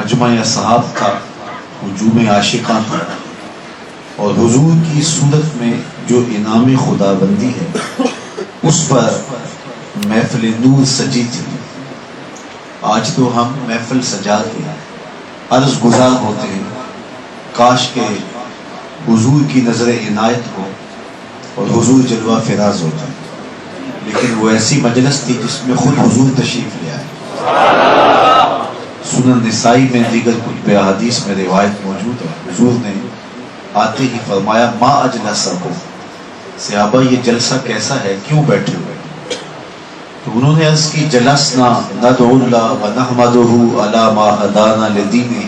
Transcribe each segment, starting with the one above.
ترجمہ اصحاب تھا، ہجوم عاشقاں تھا، اور حضور کی صورت میں جو انعام خدا بندی ہے اس پر محفل نور سجی تھی۔ آج تو ہم محفل سجا کے عرض گزار ہوتے ہیں، کاش کے حضور کی نظر عنایت ہو اور حضور جلوہ فراز ہوتا ہے، لیکن وہ ایسی مجلس تھی جس میں خود حضور تشریف لے آئے۔ سنن نسائی میں دیگر کتب احادیث میں روایت موجود ہے، حضور نے آتے ہی فرمایا ما اجلسکم، صحابہ یہ جلسہ کیسا ہے، کیوں بیٹھے ہوئے؟ تو انہوں نے عرض کی جلسنا ندعو اللہ ونحمدہ علی ما ہدانا لدینہ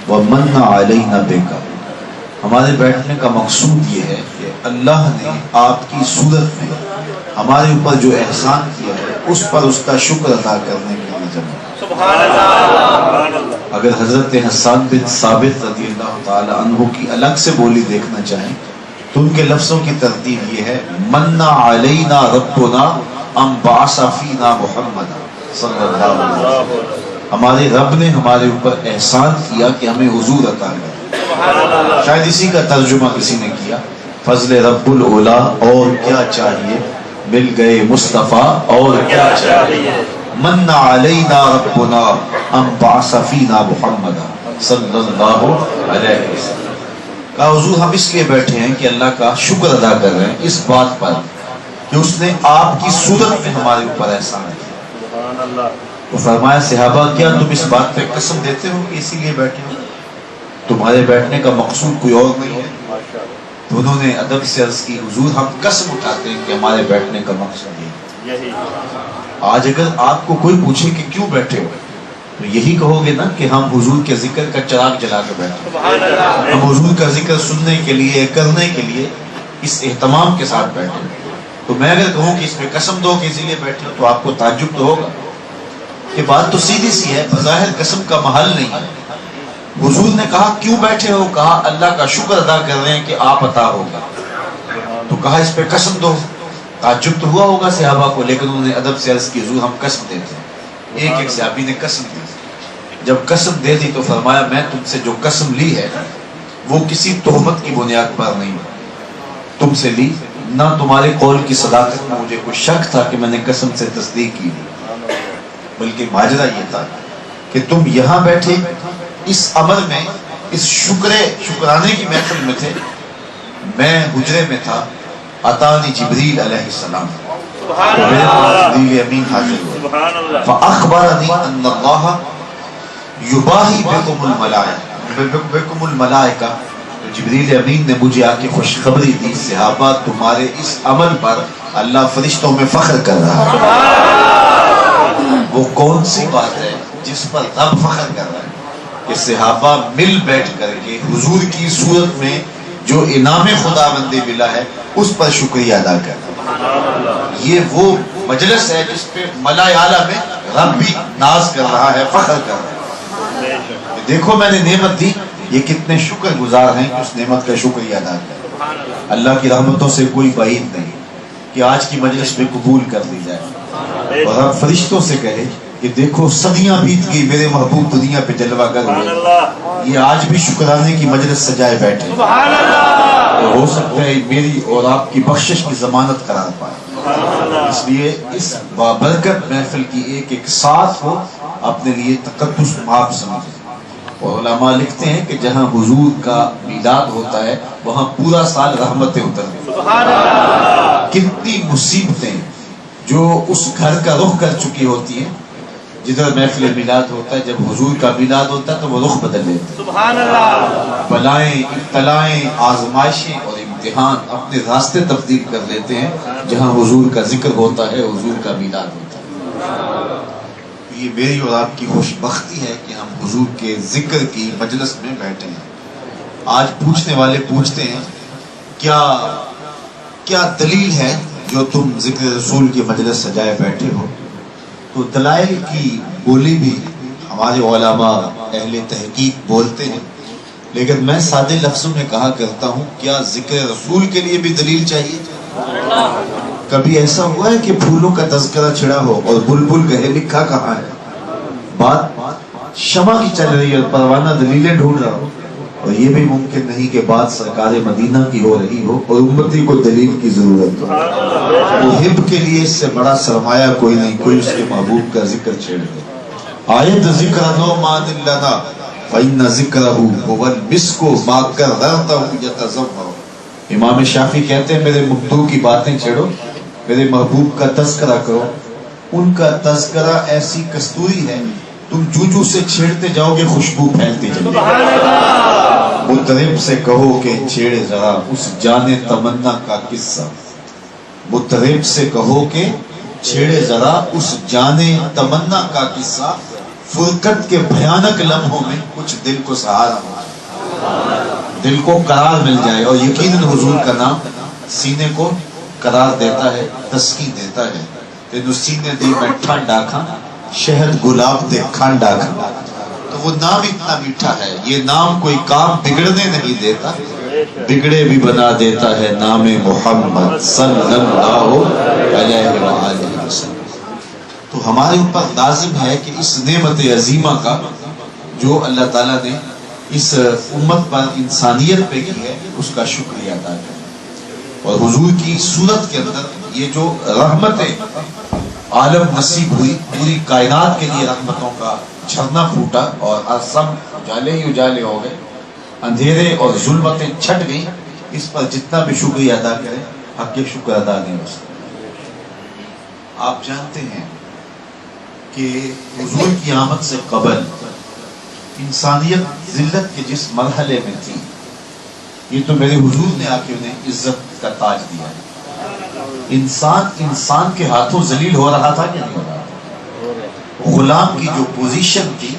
ومن علینا بک، ہمارے بیٹھنے کا مقصود یہ ہے کہ اللہ نے آپ کی صورت میں ہمارے اوپر جو احسان کیا ہے اس پر اس کا شکر ادا کرنے کے لیے جمع۔ سبحان اللہ۔ اگر حضرت حسان بن ثابت رضی اللہ تعالی عنہ کی الگ سے بولی دیکھنا چاہیں تو ان کے لفظوں کی ترتیب یہ ہے من علینا ربنا ام بعث فینا محمد صلی اللہ علیہ وسلم، ہمارے رب نے ہمارے اوپر احسان کیا کہ ہمیں حضور عطا کیا۔ شاید اسی کا ترجمہ کسی نے کیا فضل رب العلا اور کیا چاہیے، مل گئے مصطفیٰ اور کیا چاہیے، من علینا ربنا ام بعث فینا محمد صلی اللہ علیہ وسلم۔ کہا حضور ہم اس لیے بیٹھے ہیں کہ اللہ کا شکر ادا کر رہے ہیں اس بات پر کہ اس نے آپ کی صورت میں ہمارے اوپر احسان کیا۔ تو فرمایا صحابہ کیا تم اس بات پہ قسم دیتے ہو کہ اسی لیے بیٹھے ہو، تمہارے بیٹھنے کا مقصود کوئی اور نہیں ہے؟ تو انہوں نے ادب سے عرض کی حضور ہم قسم اٹھاتے ہیں کہ ہمارے بیٹھنے کا مقصد یہی۔ آج اگر آپ کو کوئی پوچھے کہ کیوں بیٹھے ہو تو یہی کہو گے نا کہ ہم حضور کے ذکر کا چراغ جلا کے بیٹھے، ہم حضور کا ذکر سننے کے لیے کرنے کے لیے اس اہتمام کے ساتھ بیٹھے۔ تو میں اگر کہوں کہ اس پہ قسم دو کہ اسی لیے بیٹھے ہو تو آپ کو تعجب تو ہوگا کہ بات تو سیدھی سی ہے، بظاہر قسم کا محل نہیں ہے۔ حضور نے کہا کیوں بیٹھے ہو، کہا اللہ کا شکر ادا کر رہے ہیں کہ آپ عطا ہوگا، تو کہا اس پہ قسم دو۔ تعجب تو ہوا ہوگا صحابہ کو، لیکن انہوں نے ادب سے عرض کی حضور ہم قسم دیتے ہیں۔ ایک ایک صحابی نے قسم دی، جب قسم دے دی تو فرمایا میں تم سے جو قسم لی ہے وہ کسی تہمت کی بنیاد پر نہیں تم سے لی، نہ تمہارے قول کی صداقت میں مجھے کوئی شک تھا کہ میں نے قسم سے تصدیق کی، بلکہ ماجرا یہ تھا کہ تم یہاں بیٹھے اس عمل میں، اس شکرانے کی محفل میں تھے، میں حجرے میں تھا، اتانی جبریل علیہ السلام، جبریل امین حاضر ہوئے، فاخبرنی ان اللہ یباہی بکم الملائکہ، جبریل امین نے مجھے آ کے خوشخبری دی صحابہ تمہارے اس عمل پر اللہ فرشتوں میں فخر کر رہا ہے۔ وہ کون سی بات ہے جس پر رب فخر کر رہا ہے کہ صحابہ مل بیٹھ کر کے حضور کی صورت میں جو انعام خدا بندی ملا ہے اس پر شکریہ ادا کرنا۔ یہ وہ مجلس ہے جس پہ ملائے اعلیٰ میں رب بھی ناز کر رہا ہے، فخر کر رہا ہے، دیکھو میں نے نعمت دی، یہ کتنے شکر گزار ہیں کہ اس نعمت کا شکریہ ادا کریں۔ اللہ کی رحمتوں سے کوئی بعید نہیں کہ آج کی مجلس میں قبول کر لی جائے، اور ہم فرشتوں سے کہے کہ دیکھو صدیاں بیت گئی، میرے محبوب دنیا پہ جلوہ گر ہوئے، یہ آج بھی شکرانے کی مجلس سجائے بیٹھے، تو ہو سکتا ہے میری اور آپ کی بخشش کی ضمانت قرار پائے۔ اس لیے اس بابرکت محفل کی ایک ایک ساتھ ہو اپنے لیے تقدس مآب سمجھیں، اور علماء لکھتے ہیں کہ جہاں حضور کا میلاد ہوتا ہے وہاں پورا سال رحمتیں اترتی ہیں، کتنی مصیبتیں جو اس گھر کا رخ کر چکی ہوتی ہیں، جدھر محفل میلاد ہوتا ہے، جب حضور کا میلاد ہوتا ہے تو وہ رخ بدل لیتے ہیں، بلائیں، ابتلائیں، آزمائشیں اور امتحان اپنے راستے تبدیل کر لیتے ہیں جہاں حضور کا ذکر ہوتا ہے، حضور کا میلاد ہوتا ہے۔ یہ میری اور آپ کی خوش بختی ہے کہ ہم حضور کے ذکر کی مجلس میں بیٹھے ہیں۔ آج پوچھنے والے پوچھتے ہیں کیا دلیل ہے جو تم ذکر رسول کی مجلس سجائے بیٹھے ہو؟ تو دلائل کی بولی بھی ہمارے علماء اہل تحقیق بولتے ہیں، لیکن میں سادے لفظوں میں کہا کرتا ہوں کیا ذکر رسول کے لیے بھی دلیل چاہیے؟ کبھی ایسا ہوا ہے کہ پھولوں کا تذکرہ چھڑا ہو اور بلبل کہے لکھا کہاں ہے؟ بات شمع کی چل رہی ہے اور پروانہ دلیلیں ڈھونڈ رہا ہو، اور یہ بھی ممکن نہیں کہ بات سرکار مدینہ کی ہو رہی ہو اور امتی کو دلیل کی ضرورت ہو۔ محب کے لیے اس سے بڑا سرمایہ کوئی نہیں، کوئی اس کے محبوب کا ذکر چھیڑ دے۔ آیت ذکر نعمان لنا فإن ذکرہ هو المسک ما کررتہ یتزور۔ امام شافعی کہتے ہیں میرے مبدوع کی باتیں چھیڑو، میرے محبوب کا تذکرہ کرو، ان کا تذکرہ ایسی کستوری ہے تم جو سے چھیڑتے جاؤ گے خوشبو پھیلتی چلے گی۔ مطرب سے کہو کہ چھیڑے ذرا اس جان تمنا کا قصہ، مطرب سے کہو کہ چھیڑے ذرا اس جان تمنا کا قصہ، فرقت کے بھیانک لمحوں میں کچھ دل کو سہارا ہو، دل کو قرار مل جائے۔ اور یقیناً حضور کا نام سینے کو قرار دیتا ہے، تسکین دیتا ہے۔ تینو سینے دی میں ٹھنڈ آکھاں، شہد گلاب دے کھنڈ آکھاں، تو وہ نام اتنا میٹھا ہے۔ یہ نام کوئی کام بگڑنے نہیں دیتا، بگڑے بھی بنا دیتا ہے نام محمد صلی اللہ علیہ وآلہ وسلم۔ تو ہمارے اوپر لازم ہے کہ اس نعمت عظیمہ کا جو اللہ تعالیٰ نے اس امت پر انسانیت پہ کی ہے اس کا شکریہ ادا کریں۔ اور حضور کی صورت کے اندر یہ جو رحمت عالم نصیب ہوئی، پوری کائنات کے لیے رحمتوں کا جھرنا پھوٹا اور سب اجالے ہی اجالے ہو گئے، اندھیرے اور ظلمتیں چھٹ گئیں، اس پر جتنا بھی شکریہ ادا کریں حق کے شکر ادا نہیں ہو سکتا۔ آپ جانتے ہیں کہ حضور کی آمد سے قبل انسانیت ذلت کے جس مرحلے میں تھی، یہ تو میرے حضور نے آ کے انہیں عزت کا تاج دیا ہے۔ انسان کے ہاتھوں ذلیل ہو رہا تھا کہ نہیں ہو رہا تھا؟ غلام کی جو پوزیشن تھی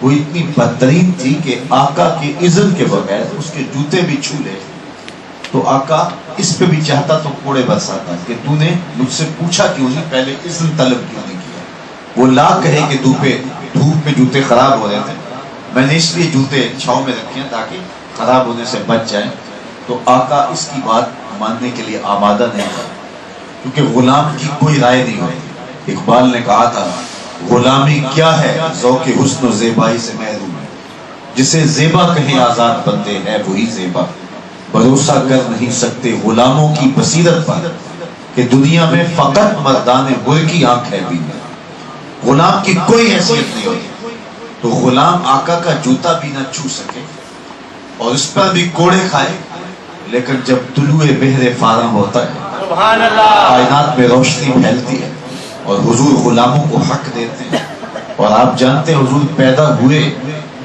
وہ اتنی بدترین تھی کہ آقا کے اذن کے بغیر اس کے جوتے بھی چھو لے تو آقا اس پہ بھی چاہتا تو کوڑے برساتا کہ تو نے مجھ سے پوچھا کیوں نہیں، پہلے اذن طلب کیوں نہیں کیا۔ وہ لا کہے کہ دھوپ پہ جوتے خراب ہو رہے تھے، میں نے اس لیے جوتے چھاؤں میں رکھے ہیں تاکہ خراب ہونے سے بچ جائیں، تو آقا اس کی بات ماننے کے لیے آمادہ نہیں تھا، کیونکہ غلام کی کوئی رائے نہیں ہوتی۔ اقبال نے کہا تھا غلامی کیا ہے ذوق حسن و زیبائی سے محروم ہے، جسے زیبا کہیں آزاد بندے ہے وہی زیبا، بھروسہ کر نہیں سکتے غلاموں کی بصیرت پر کہ دنیا میں فقط مردان گر کی آنکھ ہے بھی، غلام کی کوئی حیثیت نہیں ہوتی۔ تو غلام آقا کا جوتا بھی نہ چھو سکے اور اس پر بھی کوڑے کھائے، لیکن جب طلوع بحر فارم ہوتا ہے کائنات میں روشنی پھیلتی ہے اور حضور غلاموں کو حق دیتے ہیں۔ اور آپ جانتے ہیں حضور پیدا ہوئے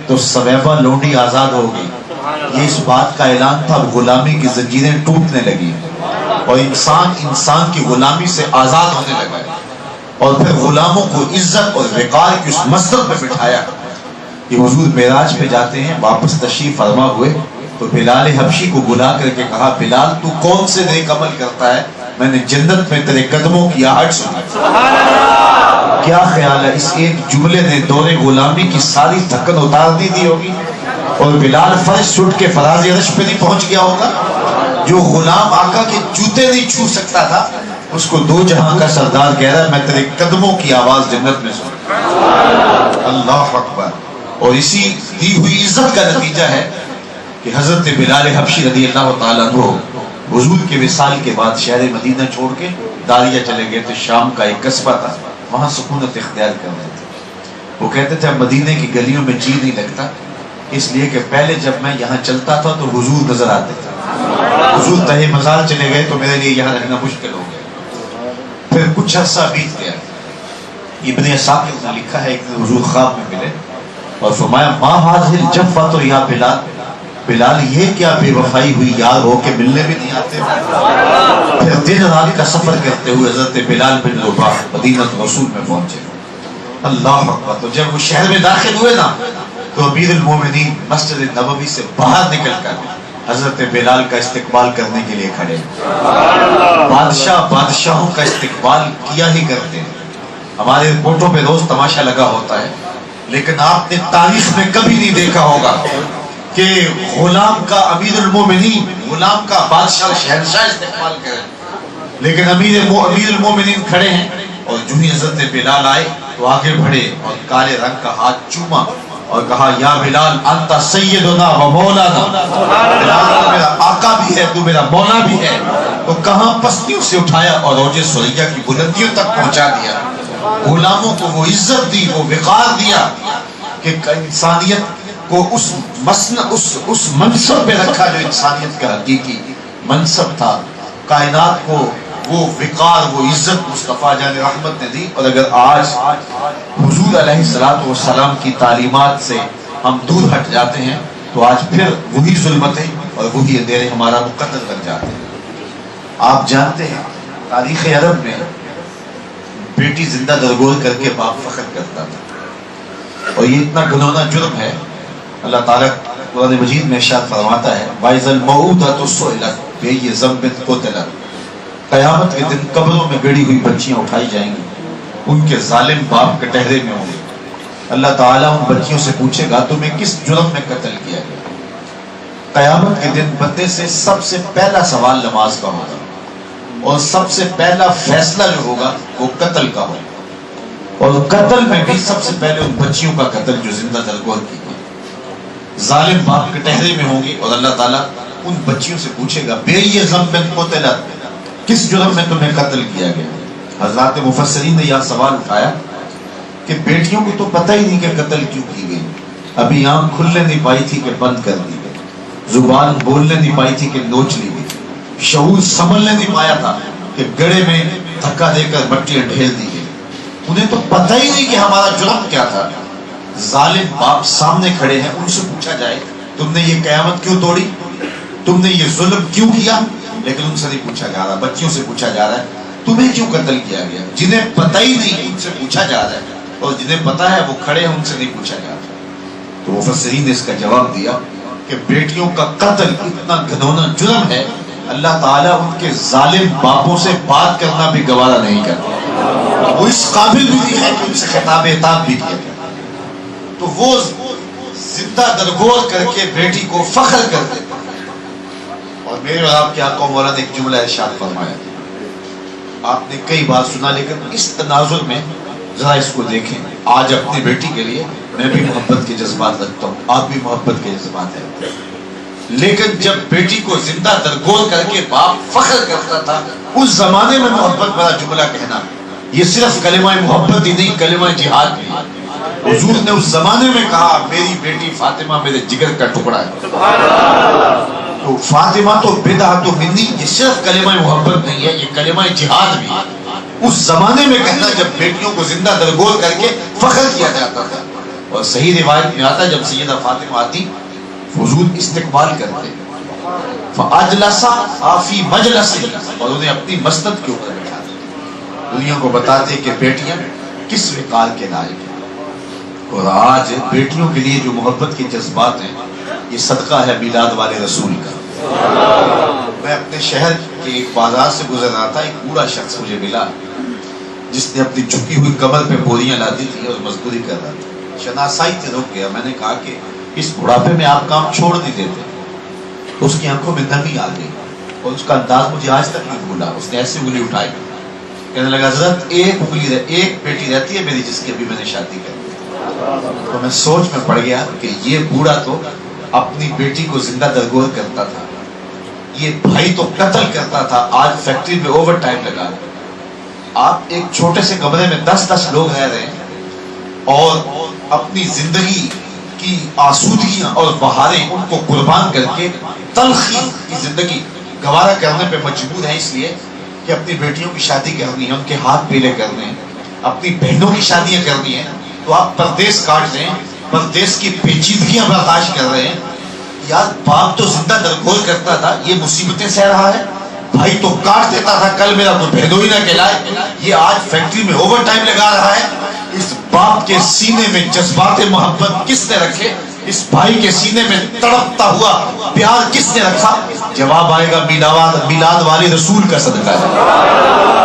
تو سویبہ لونڈی آزاد ہو گئی، یہ اس بات کا اعلان تھا غلامی کی زنجیریں ٹوٹنے لگی اور انسان کی غلامی سے آزاد ہونے لگا ہے۔ اور پھر غلاموں کو عزت اور وقار کی اس مسجد میں بٹھایا کہ حضور معراج پہ جاتے ہیں، واپس تشریف فرما ہوئے تو بلال حبشی کو بلا کر کے کہا بلال تو کون سے نیک عمل کرتا ہے، میں نے جنت میں تیرے قدموں کی آہٹ سنی۔ کیا خیال ہے اس ایک جملے نے دور غلامی کی ساری تھکن اتار دی ہوگی، اور بلال فرش چھوٹ کے فراز عرش پہ نہیں پہنچ گیا ہوگا۔ جو غلام آقا کے جوتے نہیں چھو سکتا تھا اس کو دو جہاں کا سردار کہہ رہا ہے میں تیرے قدموں کی آواز جنت میں سن۔ اللہ اکبر۔ اور اسی دی ہوئی عزت کا نتیجہ ہے کہ حضرت بلال حبشی رضی اللہ تعالیٰ عنہ حضور کے وصال کے بعد شہر مدینہ چھوڑ کے داریہ چلے گئے تھے، شام کا ایک قصبہ تھا، وہاں سکونت اختیار کر رہے تھے۔ وہ کہتے تھے مدینے کی گلیوں میں جی نہیں لگتا، اس لیے کہ پہلے جب میں یہاں چلتا تھا تو حضور نظر آتے تھے، حضور تہے مزار چلے گئے تو میرے لیے یہاں رہنا مشکل ہو گیا۔ پھر کچھ عرصہ بیت گیا، ابن اسحاق نے لکھا ہے ایک دن حضور خواب میں ملے اور فرمایا ما هذه الجفة یا بلال، بلال یہ کیا بے وفائی ہوئی، یار ہو کے ملنے بھی نہیں آتے۔ پھر دن رات کا سفر کرتے ہوئے حضرت بلال بن رباح مدینہ رسول میں پہنچے۔ اللہ اکبر۔ تو جب وہ شہر میں داخل ہوئے نا تو امیر المومنین مسجد نبوی سے باہر نکل کر حضرت بلال کا استقبال کرنے کے لیے کھڑے۔ بادشاہوں کا استقبال کیا ہی کرتے ہیں، ہمارے رپورٹوں پہ روز تماشا لگا ہوتا ہے، لیکن آپ نے تاریخ میں کبھی نہیں دیکھا ہوگا کہ غلام کا امیر المومنین، غلام کا بادشاہ شہنشاہ استقبال کرے، لیکن امیر المومنین کھڑے ہیں اور جو ہی حضرت بلال آئے تو آگے بڑھے اور کالے رنگ کا ہاتھ چوما اور کہا یا بلال انت سیدنا و مولانا، بلال تو میرا آقا بھی ہے، تو میرا مولا بھی ہے۔ تو کہاں پستیوں سے اٹھایا اور اوج ثریا کی بلندیوں تک پہنچا دیا۔ غلاموں کو وہ عزت دی، وہ وقار دیا کہ انسانیت کو اس منصب پہ رکھا جو انسانیت کا حقیقی منصب تھا۔ کائنات کو وہ وقار، وہ عزت مصطفیٰ جان رحمت نے دی۔ اور اگر آج حضور علیہ الصلوۃ والسلام کی تعلیمات سے ہم دور ہٹ جاتے ہیں تو آج پھر وہی ظلمتیں اور وہی اندھیرے ہمارا مقدر بن جاتے ہیں۔ آپ جانتے ہیں تاریخ عرب میں بیٹی زندہ درگور کر کے باپ فخر کرتا تھا، اور یہ اتنا گنونا جرم ہے۔ اللہ تعالیٰ قرآن مجید میں ارشاد فرماتا ہے وَإِذَا الْمَوْءُودَةُ سُئِلَتْ بِأَيِّ ذَنبٍ قُتِلَتْ، قیامت کے دن قبروں میں گڑی ہوئی بچیاں اٹھائی جائیں گی، ان کے ظالم باپ کٹہرے میں ہوں گے۔ اللہ تعالیٰ ان بچیوں سے پوچھے گا تمہیں کس جرم میں قتل کیا گیا؟ قیامت کے دن بندے سے سب سے پہلا سوال نماز کا ہوگا، اور سب سے پہلا فیصلہ جو ہوگا وہ قتل کا ہوگا، اور قتل میں بھی سب سے پہلے ان بچیوں کا قتل جو زندہ درگور کی گئی۔ ظالم باپ کٹہرے میں ہوں گے اور اللہ تعالیٰ ان بچیوں سے پوچھے گا بِأَيِّ ذَنبٍ قُتِلَتْ، کس جرم میں تمہیں قتل کیا گیا؟ حضرات مفسرین نے یہ سوال اٹھایا کہ بیٹیوں کو تو پتہ ہی نہیں کہ قتل کیوں کی گئی، ابھی آنکھ کھلنے نہیں پائی تھی کہ بند کر دی گئی، زبان بولنے نہیں پائی تھی کہ نوچ لی گئی، شعور سنبھلنے نہیں پایا تھا کہ گڑے میں دھکا دے کر مٹیاں ڈھیل دی گئی۔ انہیں تو پتہ ہی نہیں کہ ہمارا جرم کیا تھا۔ ظالم باپ سامنے کھڑے ہیں، ان سے پوچھا جائے تم نے یہ قیامت کیوں توڑی، تم نے یہ ظلم کیوں کیا؟ لیکن ان سے نہیں پوچھا جا رہا، بچیوں سے پوچھا جا رہا ہے تمہیں کیوں قتل کیا گیا؟ جنہیں پتہ ہی نہیں ان سے پوچھا جا رہا ہے، اور جنہیں پتہ ہے وہ کھڑے ہیں ان سے نہیں پوچھا جا رہا۔ تو مفسرین نے اس کا جواب دیا کہ بیٹیوں کا قتل اتنا گھنونا جرم ہے، اللہ تعالیٰ ان کے ظالم باپوں سے بات کرنا بھی گوارا نہیں کرتا، وہ اس قابل بھی نہیں ہے کہ ان سے خطاب عتاب بھی کیا جائے۔ تو وہ زندہ درگور کر کے بیٹی کو فخر کر دیتا۔ اور میرے اور آپ کے آقا مولا نے ایک جملہ ارشاد فرمایا، آپ نے کئی بار سنا، لیکن اس تناظر میں ذرا اس کو دیکھیں۔ آج اپنی بیٹی کے لیے میں بھی محبت کے جذبات رکھتا ہوں، آپ بھی محبت کے جذبات ہیں، لیکن جب بیٹی کو زندہ درگور کر کے باپ فخر کرتا تھا، اس زمانے میں محبت بڑا جملہ کہنا، یہ صرف کلمہ محبت ہی نہیں، کلمہ جہاد بھی۔ حضور نے اس زمانے میں کہا میری بیٹی فاطمہ میرے جگر کا ٹکڑا ہے۔ تو فاطمہ تو بدعت منی، یہ صرف کلمہ محبت نہیں ہے، یہ کلمہ جہاد بھی ہے۔ اس زمانے میں کہنا جب بیٹیوں کو زندہ درگور کر کے فخر کیا جاتا تھا۔ اور صحیح روایت میں آتا ہے جب سیدہ فاطمہ آتی حضور استقبال کرتے فَأَجْلَسَ فِي مَجْلَسِهِ، اور انہیں اپنی مسند کے اوپر بٹھاتے، دنیا کو بتاتے کہ بیٹیاں کس وقار کے لائق ہیں۔ اور آج بیٹیوں کے لیے جو محبت کے جذبات ہیں، یہ صدقہ ہے میلاد والے رسول کا۔ میں اپنے شہر کے ایک بازار سے گزر رہا تھا، ایک بوڑھا شخص مجھے ملا جس نے اپنی جھکی ہوئی کمر پہ بوریاں لادی تھی اور مزدوری کر رہا تھا۔ شناسائی سے رک گیا، میں نے کہا کہ اس بڑھاپے میں آپ کام چھوڑ نہیں دیتے؟ اس کی آنکھوں میں نمی آ گئی اور اس کا انداز مجھے آج تک نہیں بھولا۔ اس نے ایسے انگلی اٹھائی، کہنے لگا حضرت ایک بیٹی رہتی ہے میری جس کی ابھی میں نے شادی کر دی۔ تو میں سوچ میں پڑ گیا کہ یہ بوڑھا تو اپنی بیٹی کو زندہ درگور کرتا تھا، یہ بھائی تو قتل کرتا تھا، آج فیکٹری میں اوور ٹائم لگا۔ آپ ایک چھوٹے سے کمرے میں 10 لوگ رہ رہے ہیں اور اپنی زندگی کی آسودگیاں اور بہاریں ان کو قربان کر کے تلخی کی زندگی گوارا کرنے پہ مجبور ہیں، اس لیے کہ اپنی بیٹیوں کی شادی کرنی ہے، ان کے ہاتھ پیلے کرنے ہیں، اپنی بہنوں کی شادیاں کرنی ہیں۔ تو آپ پردیس کاٹ رہے ہیں، پردیس کی پیچیدگیاں برداشت کر رہے ہیں۔ یار باپ تو زندہ درگور کرتا تھا، یہ مصیبتیں سہ رہا ہے، بھائی تو کاٹ دیتا تھا، کل میرا کوئی بہنوں ہی نہ کہلائے، یہ آج فیکٹری میں اوور ٹائم لگا رہا ہے۔ اس باپ کے سینے میں جذبات محبت کس نے رکھے؟ اس بھائی کے سینے میں تڑپتا ہوا پیار کس نے رکھا؟ جواب آئے گا میلاد والے رسول کا صدقہ ہے۔